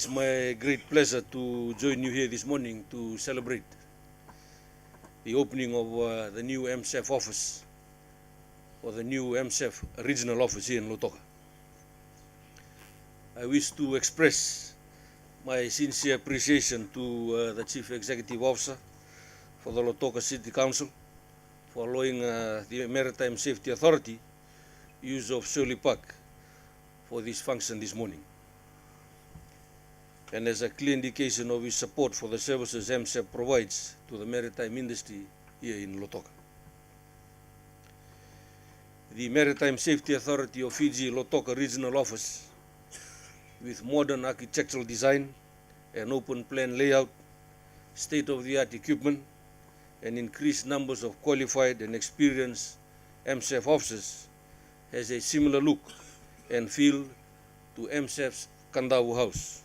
is my great pleasure to join you here this morning to celebrate the opening of the new MSF office, or the new MSF regional office here in Lautoka. I wish to express my sincere appreciation to the Chief Executive Officer for the Lautoka City Council for allowing the Maritime Safety Authority use of Shirley Park for this function this morning, and as a clear indication of his support for the services MSF provides to the maritime industry here in Lautoka. The Maritime Safety Authority of Fiji Lautoka Regional Office, with modern architectural design and open plan layout, state-of-the-art equipment, and increased numbers of qualified and experienced MSF officers, has a similar look and feel to MSF's Kandau House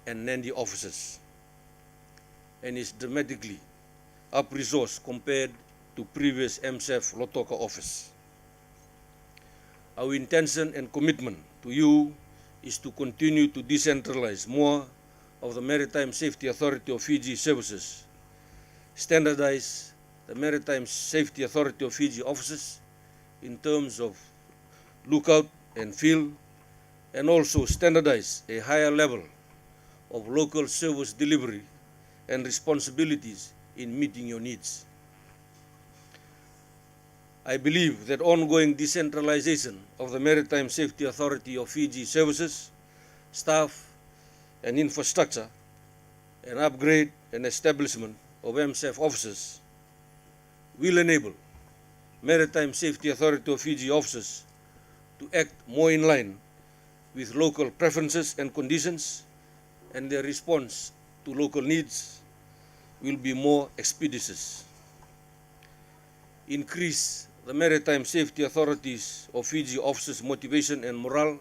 and Nandi offices, and is dramatically up-resourced compared to previous MSF Lautoka office. Our intention and commitment to you is to continue to decentralize more of the Maritime Safety Authority of Fiji services, standardize the Maritime Safety Authority of Fiji offices in terms of lookout and field, and also standardize a higher level of local service delivery and responsibilities in meeting your needs. I believe that ongoing decentralization of the Maritime Safety Authority of Fiji services, staff and infrastructure, and upgrade and establishment of MSF offices will enable Maritime Safety Authority of Fiji officers to act more in line with local preferences and conditions, and their response to local needs will be more expeditious. Increase the Maritime Safety Authorities of Fiji officers' motivation and morale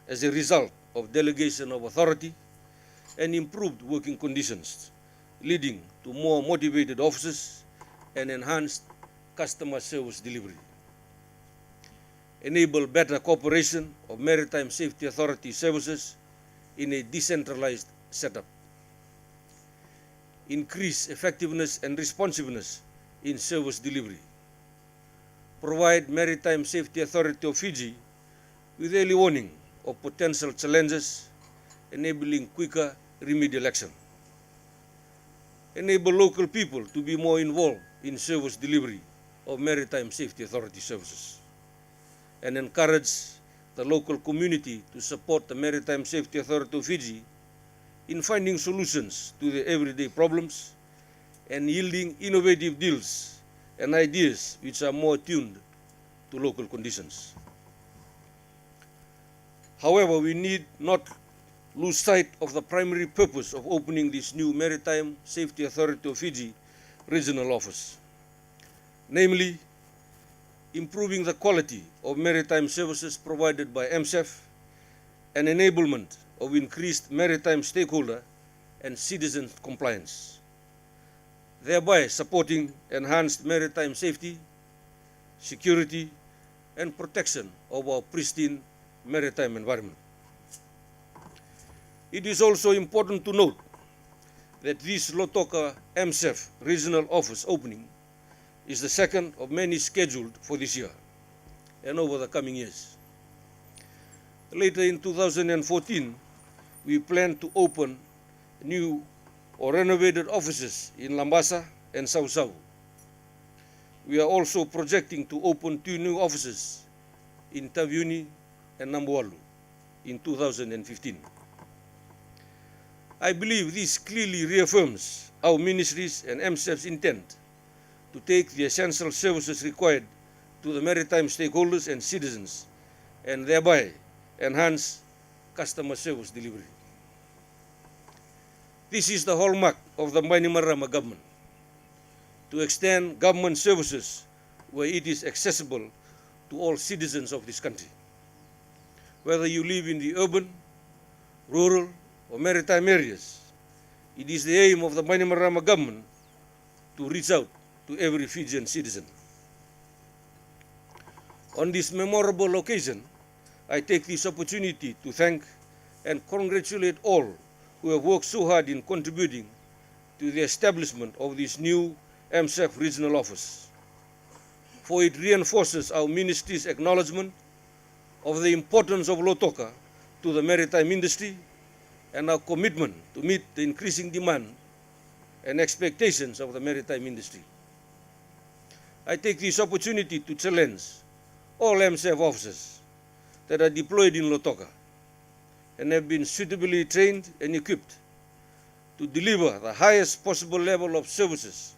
as a result of delegation of authority and improved working conditions, leading to more motivated officers and enhanced customer service delivery. Enable better cooperation of Maritime Safety Authority services in a decentralized setup. Increase effectiveness and responsiveness in service delivery. Provide Maritime Safety Authority of Fiji with early warning of potential challenges, enabling quicker remedial action. Enable local people to be more involved in service delivery of Maritime Safety Authority services, and encourage the local community to support the Maritime Safety Authority of Fiji in finding solutions to their everyday problems and yielding innovative deals and ideas which are more tuned to local conditions. However, we need not lose sight of the primary purpose of opening this new Maritime Safety Authority of Fiji regional office, namely improving the quality of maritime services provided by MSF and enablement of increased maritime stakeholder and citizen compliance, thereby supporting enhanced maritime safety, security, and protection of our pristine maritime environment. It is also important to note that this Lautoka MSF regional office opening is the second of many scheduled for this year and over the coming years. Later in 2014, we plan to open new or renovated offices in Lambasa and Sausau. We are also projecting to open 2 new offices in Taviuni and Nambualu in 2015. I believe this clearly reaffirms our ministry's and MSF's intent to take the essential services required to the maritime stakeholders and citizens, and thereby enhance customer service delivery. This is the hallmark of the Bainimarama government, to extend government services where it is accessible to all citizens of this country, whether you live in the urban, rural, or maritime areas. It is the aim of the Bainimarama government to reach out to every Fijian citizen. On this memorable occasion, I take this opportunity to thank and congratulate all who have worked so hard in contributing to the establishment of this new MSEF regional office, for it reinforces our ministry's acknowledgement of the importance of Lautoka to the maritime industry and our commitment to meet the increasing demand and expectations of the maritime industry. I take this opportunity to challenge all MSEF officers that are deployed in Lautoka and have been suitably trained and equipped to deliver the highest possible level of services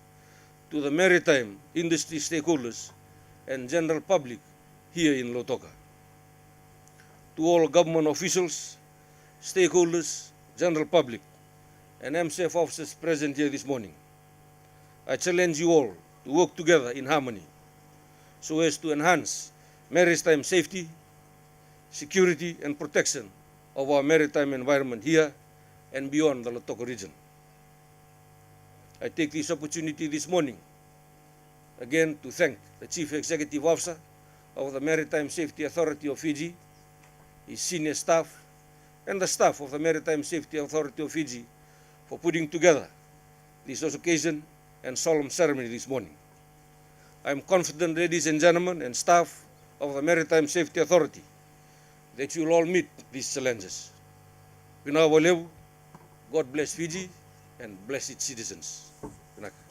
to the maritime industry stakeholders and general public here in Lautoka. To all government officials, stakeholders, general public, and MSEF officers present here this morning, I challenge you all to work together in harmony so as to enhance maritime safety, security, and protection of our maritime environment here and beyond the Lautoka region. I take this opportunity this morning again to thank the Chief Executive Officer of the Maritime Safety Authority of Fiji, his senior staff, and the staff of the Maritime Safety Authority of Fiji for putting together this occasion and solemn ceremony this morning. I am confident, ladies and gentlemen, and staff of the Maritime Safety Authority, that you will all meet these challenges. Pinawa Levu, God bless Fiji and bless its citizens. Pinaka.